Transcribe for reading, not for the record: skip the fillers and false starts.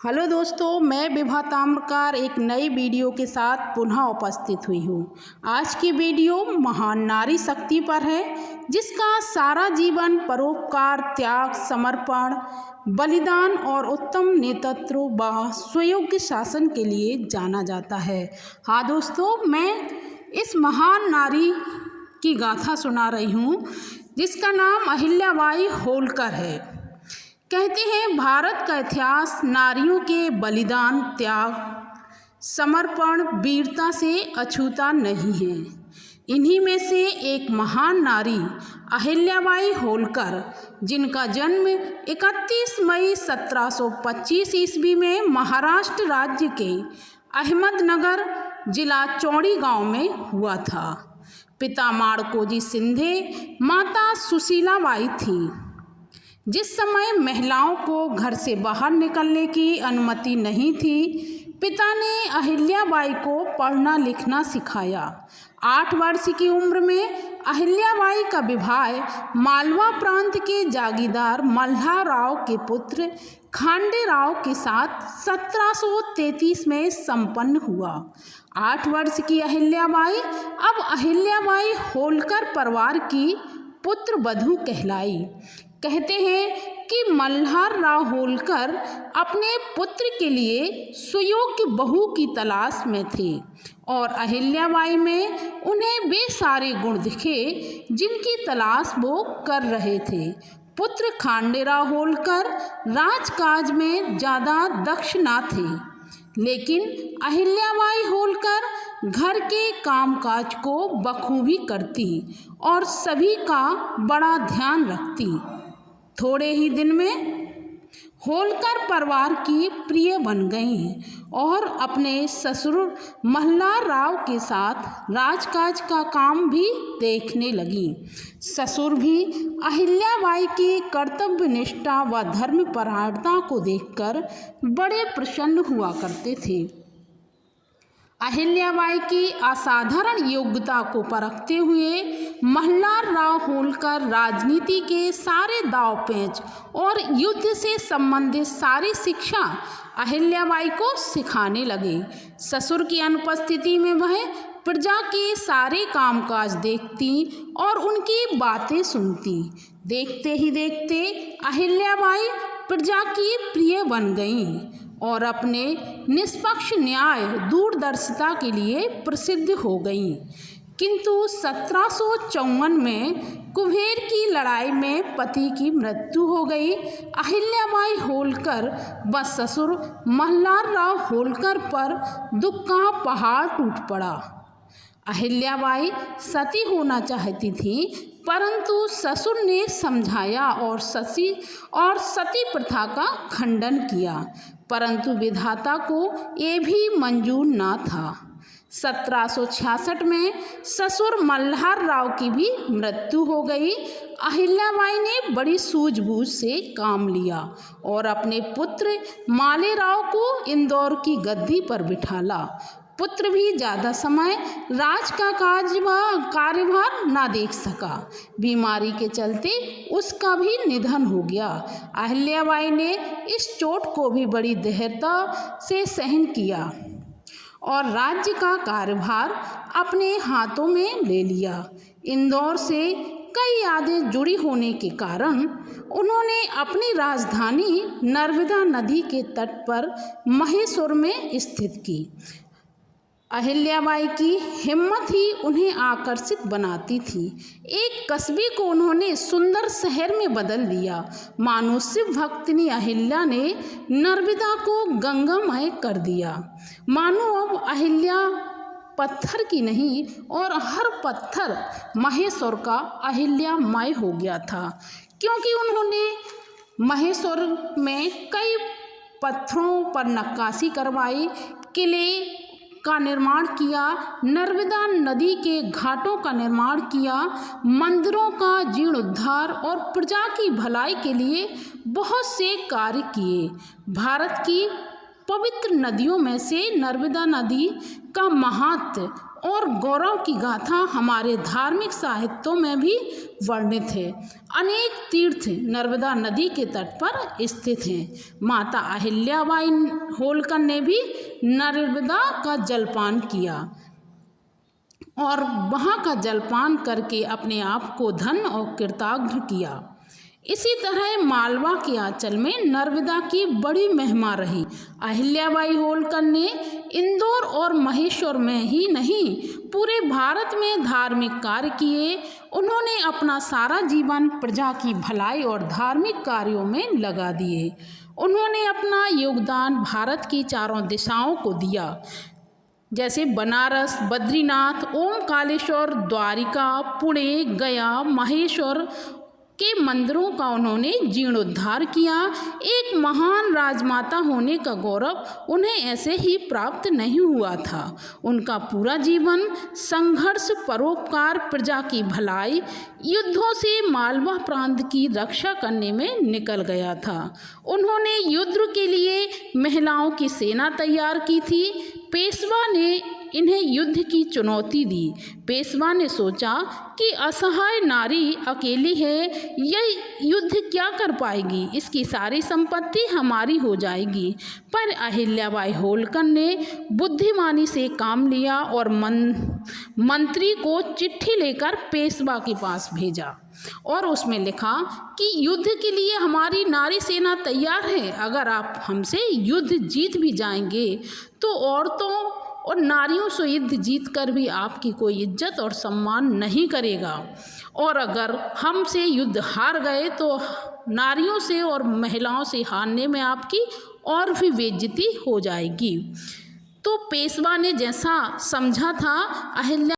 Hello दोस्तों, मैं विभा ताम्रकार एक नई वीडियो के साथ पुनः उपस्थित हुई हूँ। आज की वीडियो महान नारी शक्ति पर है, जिसका सारा जीवन परोपकार, त्याग, समर्पण, बलिदान और उत्तम नेतृत्व व सुयोग्य शासन के लिए जाना जाता है। हाँ दोस्तों, मैं इस महान नारी की गाथा सुना रही हूँ, जिसका नाम अहिल्याबाई होलकर है। कहते हैं, भारत का इतिहास नारियों के बलिदान, त्याग, समर्पण, वीरता से अछूता नहीं है। इन्हीं में से एक महान नारी अहिल्याबाई होलकर, जिनका जन्म 31 मई 1725 ईस्वी में महाराष्ट्र राज्य के अहमदनगर जिला चौड़ी गांव में हुआ था। पिता माड़कोजी सिंधे, माता सुशीलाबाई थी। जिस समय महिलाओं को घर से बाहर निकलने की अनुमति नहीं थी, पिता ने अहिल्याबाई को पढ़ना लिखना सिखाया। 8 वर्ष की उम्र में अहिल्याबाई का विवाह मालवा प्रांत के जागीरदार मल्हारराव के पुत्र खांडेराव के साथ 1733 में संपन्न हुआ। 8 वर्ष की अहिल्याबाई अब अहिल्याबाई होलकर परिवार की पुत्र वधू कहलाई। कहते हैं कि मल्हारराव होलकर अपने पुत्र के लिए सुयोग्य बहू की तलाश में थे और अहिल्याबाई में उन्हें वे सारे गुण दिखे जिनकी तलाश वो कर रहे थे। पुत्र खांडेराव होलकर राजकाज में ज़्यादा दक्ष न थे, लेकिन अहिल्याबाई होलकर घर के कामकाज को बखूबी करती और सभी का बड़ा ध्यान रखती। थोड़े ही दिन में होलकर परिवार की प्रिय बन गईं और अपने ससुर मल्हारराव के साथ राजकाज का काम भी देखने लगीं। ससुर भी अहिल्याबाई की कर्तव्यनिष्ठा व धर्मपरायणता को देखकर बड़े प्रसन्न हुआ करते थे। अहिल्याबाई की असाधारण योग्यता को परखते हुए मल्हारराव होलकर राजनीति के सारे दांव पेच और युद्ध से संबंधित सारी शिक्षा अहिल्याबाई को सिखाने लगे। ससुर की अनुपस्थिति में वह प्रजा के सारे कामकाज देखती और उनकी बातें सुनती। देखते ही देखते अहिल्याबाई प्रजा की प्रिय बन गईं और अपने निष्पक्ष न्याय, दूरदर्शिता के लिए प्रसिद्ध हो गईं। किंतु 1754 में कुबेर की लड़ाई में पति की मृत्यु हो गई। अहिल्याबाई होलकर व ससुर मल्हारराव होलकर पर दुख का पहाड़ टूट पड़ा। अहिल्याबाई सती होना चाहती थी, परंतु ससुर ने समझाया और सती प्रथा का खंडन किया, परंतु विधाता को ये भी मंजूर न था। 1766 में ससुर मल्हारराव की भी मृत्यु हो गई। अहिल्याबाई ने बड़ी सूझबूझ से काम लिया और अपने पुत्र मालेराव को इंदौर की गद्दी पर बिठाला। पुत्र भी ज़्यादा समय राज का कार्यभार ना देख सका। बीमारी के चलते उसका भी निधन हो गया। अहिल्याबाई ने इस चोट को भी बड़ी दृढ़ता से सहन किया और राज्य का कार्यभार अपने हाथों में ले लिया। इंदौर से कई यादें जुड़ी होने के कारण उन्होंने अपनी राजधानी नर्मदा नदी के तट पर महेश्वर में स्थित की। अहिल्याबाई की हिम्मत ही उन्हें आकर्षित बनाती थी। एक कस्बे को उन्होंने सुंदर शहर में बदल दिया। मानो शिव भक्तिनी अहिल्या ने नर्मदा को गंगामय कर दिया। मानो अब अहिल्या पत्थर की नहीं और हर पत्थर महेश्वर का अहिल्यामय हो गया था, क्योंकि उन्होंने महेश्वर में कई पत्थरों पर नक्काशी करवाई, किले का निर्माण किया, नर्मदा नदी के घाटों का निर्माण किया, मंदिरों का जीर्णोद्धार और प्रजा की भलाई के लिए बहुत से कार्य किए। भारत की पवित्र नदियों में से नर्मदा नदी का महत्व और गौरव की गाथा हमारे धार्मिक साहित्यों में भी वर्णित है। अनेक तीर्थ नर्मदा नदी के तट पर स्थित हैं। माता अहिल्याबाई होलकर ने भी नर्मदा का जलपान किया और वहाँ का जलपान करके अपने आप को धन और कृतज्ञ किया। इसी तरह मालवा के आंचल में नर्मदा की बड़ी महिमा रही। अहिल्याबाई होलकर ने इंदौर और महेश्वर में ही नहीं पूरे भारत में धार्मिक कार्य किए। उन्होंने अपना सारा जीवन प्रजा की भलाई और धार्मिक कार्यों में लगा दिए। उन्होंने अपना योगदान भारत की चारों दिशाओं को दिया, जैसे बनारस, बद्रीनाथ, ओमकालेश्वर, द्वारिका, पुणे, गया, महेश्वर के मंदिरों का उन्होंने जीर्णोद्धार किया। एक महान राजमाता होने का गौरव उन्हें ऐसे ही प्राप्त नहीं हुआ था। उनका पूरा जीवन संघर्ष, परोपकार, प्रजा की भलाई, युद्धों से मालवा प्रांत की रक्षा करने में निकल गया था। उन्होंने युद्ध के लिए महिलाओं की सेना तैयार की थी। पेशवा ने इन्हें युद्ध की चुनौती दी। पेशवा ने सोचा कि असहाय नारी अकेली है, यह युद्ध क्या कर पाएगी, इसकी सारी संपत्ति हमारी हो जाएगी। पर अहिल्याबाई होलकर ने बुद्धिमानी से काम लिया और मंत्री को चिट्ठी लेकर पेशवा के पास भेजा और उसमें लिखा कि युद्ध के लिए हमारी नारी सेना तैयार है। अगर आप हमसे युद्ध जीत भी जाएंगे तो औरतों और नारियों से युद्ध जीत कर भी आपकी कोई इज्जत और सम्मान नहीं करेगा, और अगर हमसे युद्ध हार गए तो नारियों से और महिलाओं से हारने में आपकी और भी बेइज्जती हो जाएगी। तो पेशवा ने जैसा समझा था, अहिल्या